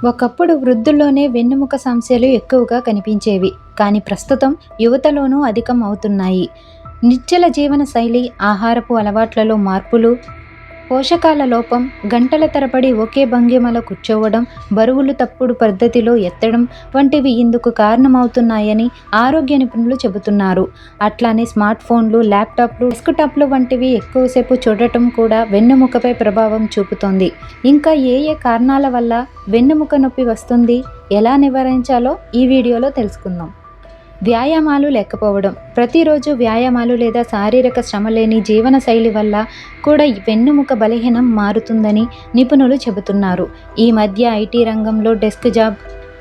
ఒకప్పుడు వృద్ధుల్లోనే వెన్నెముక సమస్యలు ఎక్కువగా కనిపించేవి. కానీ ప్రస్తుతం యువతలోనూ అధికం అవుతున్నాయి. నిశ్చల జీవన శైలి, ఆహారపు అలవాట్లలో మార్పులు, పోషకాల లోపం, గంటల తరబడి ఒకే భంగిమలో కూర్చోవడం, బరువులు తప్పుడు పద్ధతిలో ఎత్తడం వంటివి ఇందుకు కారణమవుతున్నాయని ఆరోగ్య నిపుణులు చెబుతున్నారు. అట్లానే స్మార్ట్ ఫోన్లు, ల్యాప్టాప్లు, డెస్క్టాప్లు వంటివి ఎక్కువసేపు చూడటం కూడా వెన్నెముకపై ప్రభావం చూపుతోంది. ఇంకా ఏ ఏ కారణాల వల్ల వెన్నెముక నొప్పి వస్తుంది, ఎలా నివారించాలో ఈ వీడియోలో తెలుసుకుందాం. వ్యాయామాలు లేకపోవడం. ప్రతిరోజు వ్యాయామాలు లేదా శారీరక శ్రమ లేని జీవన శైలి వల్ల కూడా వెన్నుముక బలహీనం మారుతుందని నిపుణులు చెబుతున్నారు. ఈ మధ్య ఐటీ రంగంలో డెస్క్ జాబ్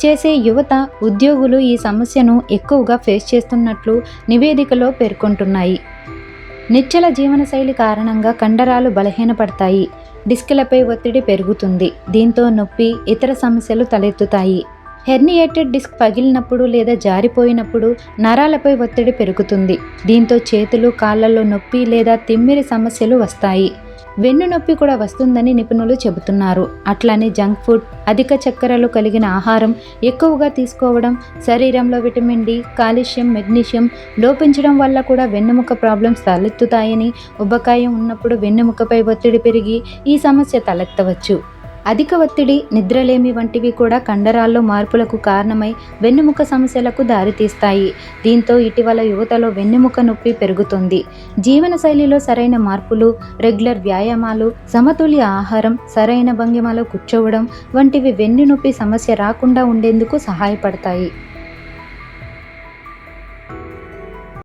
చేసే యువత, ఉద్యోగులు ఈ సమస్యను ఎక్కువగా ఫేస్ చేస్తున్నట్లు నివేదికలో పేర్కొంటున్నాయి. నిశ్చల జీవనశైలి కారణంగా కండరాలు బలహీనపడతాయి, డిస్కులపై ఒత్తిడి పెరుగుతుంది. దీంతో నొప్పి, ఇతర సమస్యలు తలెత్తుతాయి. హెర్నియేటెడ్ డిస్క్ పగిలినప్పుడు లేదా జారిపోయినప్పుడు నరాలపై ఒత్తిడి పెరుగుతుంది. దీంతో చేతులు, కాళ్లలో నొప్పి లేదా తిమ్మిరి సమస్యలు వస్తాయి. వెన్ను నొప్పి కూడా వస్తుందని నిపుణులు చెబుతున్నారు. అట్లానే జంక్ ఫుడ్, అధిక చక్కెరలు కలిగిన ఆహారం ఎక్కువగా తీసుకోవడం, శరీరంలో విటమిన్ డి, కాల్షియం, మెగ్నీషియం లోపించడం వల్ల కూడా వెన్నెముక ప్రాబ్లమ్స్ తలెత్తుతాయని, ఉబ్బకాయం ఉన్నప్పుడు వెన్నెముకపై ఒత్తిడి పెరిగి ఈ సమస్య తలెత్తవచ్చు. అధిక ఒత్తిడి, నిద్రలేమి వంటివి కూడా కండరాల్లో మార్పులకు కారణమై వెన్నెముక సమస్యలకు దారితీస్తాయి. దీంతో ఇటీవల యువతలో వెన్నెముక నొప్పి పెరుగుతుంది. జీవనశైలిలో సరైన మార్పులు, రెగ్యులర్ వ్యాయామాలు, సమతుల్య ఆహారం, సరైన భంగిమలో కూర్చోవడం వంటివి వెన్నునొప్పి సమస్య రాకుండా ఉండేందుకు సహాయపడతాయి.